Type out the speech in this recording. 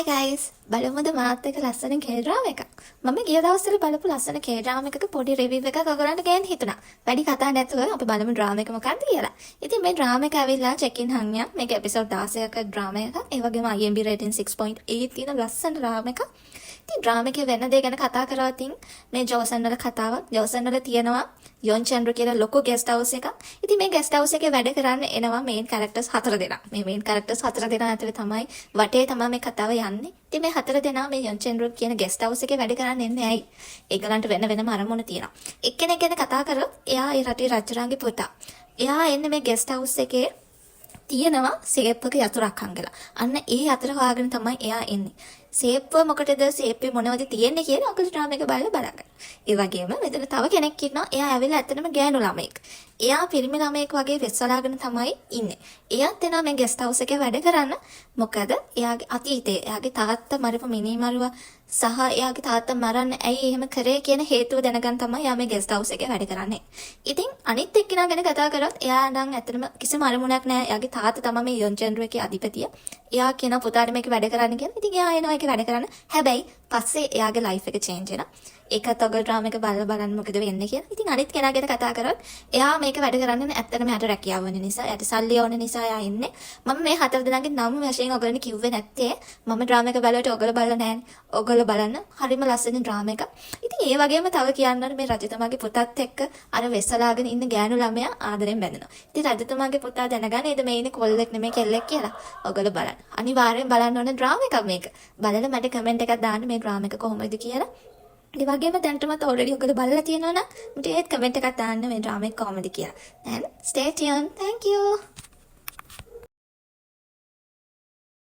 Hi guys! බලමුද මාත් එක්ක ලස්සන K-drama එකක්. මම ගිය දවස්වල බලපු ලස්සන K-drama එකක පොඩි review එකක් ඔයගොල්ලන්ට ගේන්න හිතුණා. වැඩි කතා නැතුව අපි බලමු drama එක මොකක්ද කියලා. ඉතින් මේ drama එක ඇවිල්ලා check in හංගියා. මේක episode 16ක drama එකක්. ඒ වගේම IMDb rating 6.8 තියෙන ලස්සන drama එකක්. ඉතින් drama එකේ වෙන දේ ගැන කතා කරා තින් මේ ජෝසන් වල කතාවක්. ජෝසන් වල තියෙනවා යොන් චන්ද්‍ර කියලා ලොකු guest house එකක්. ඉතින් මේ guest house එකේ වැඩ කරන්න එනවා main characters 4 දෙනා. මේ main characters 4 දෙනා ඇතුලේ තමයි වටේ තමයි මේ කතාව යන්නේ. ඉතින් මේ 4 දෙනා මේ යොන් චන්ද්‍ර කියන guest house එකේ වැඩ කරන්න එන්නේ ඇයි? ඒගොල්ලන්ට වෙනම අරමුණ තියෙනවා. එක්කෙනෙක් ගැන කතා කරොත් එයා ඒ රටේ රජුරන්ගේ පුතා. එයා එන්නේ මේ guest house එකේ තියෙනවා සේප්පක යතුරක් හංගලා. අන්න ඒ යතුර හොයාගෙන තමයි එයා එන්නේ. සේප්පුව මොකටද සේප්පේ මොනවද තියෙන්නේ කියලා ඔකල් ඩ්‍රාමා එක බලලා බලන්න. ඒ වගේම මෙතන තව කෙනෙක් ඉන්නවා. එයා ඇවිල්ලා ඇත්තටම ගෑනු ළමෙක්. එයා පිරිමි ළමෙක් වගේ වෙස්සලාගෙන තමයි ඉන්නේ. එයාත් එනවා මේ ගෙස්ට් හවුස් එකේ වැඩ කරන්න. මොකද එයාගේ අතීතේ එයාගේ තාත්තා මරපු මිනිමරුවා සහ එයාගේ තාත්තා මරන්න ඇයි එහෙම කරේ කියන හේතුව දැනගන්න තමයි එයා මේ ගෙස්ට් හවුස් එකේ වැඩ කරන්නේ. ඉතින් අනිත් එක්කෙනා ගැන කතා කරොත් එයා නම් ඇත්තටම කිසිම අරමුණක් නැහැ. එයාගේ තාත්තා තමයි මේ යොන් චන්ද්‍රගේ අධිපතිය. එයා කියන පුතාට මේක වැඩ කරන්න කියලා. ඉතින් එයා එනවා ඒක වැඩ කරන්න. හැබැයි පස්සේ එයාගේ ලයිෆ් එක චේන්ජ් වෙනවා. ඒකත් ඔයගොල්ලෝ ඩ්‍රාමා එක බලන්න මොකද වෙන්නේ කියලා. ඉතින් අනිත් කෙනා ගැන කතා කරොත් එයා මේක වැඩ කරන්නේ ඇත්තටම යට රැකියාව වෙන නිසා, යට සල්ලි ඕන නිසා එයා ඉන්නේ. මම මේ 4 දෙනාගේ නම් වශයෙන් ඔයගොල්ලන්ට කිව්වේ නැත්තේ. මම ඩ්‍රාමා එක බලවට ඔයගොල්ලෝ බලලා නැහැ. ඔයගොල්ලෝ බලන්න. හරිම ලස්සන ඩ්‍රාමා එකක්. ඉතින් ඒ වගේම තව කියන්න මේ රජතුමාගේ පුතත් එක්ක අර වෙස්සලාගෙන ඉන්න ගෑනු ළමයා ආදරෙන් බැඳෙනවා. ඉතින් රජතුමාගේ පුතා දැනගන්නේද මේ ඉන්නේ කොල්ලෙක් නෙමෙයි කෙල්ලෙක් කියලා. ඔයගොල්ලෝ බලන්න. අනිවාර්යෙන් බලන්න ඕන ඩ්‍රාමා එකක් මේක. බලලා මට කමෙන්ට් එකක් දාන්න මේ ඩ්‍රාමා එක කොහොමද කියලා. ඒ වගේම දැනටමත් already ඔයගොල්ලෝ බලලා තියෙනවා නම් මට ඒත් කමෙන්ට් එකක් දාන්න මේ ඩ්‍රාමා එක කොහොමද කියලා. then stay tuned. Thank you.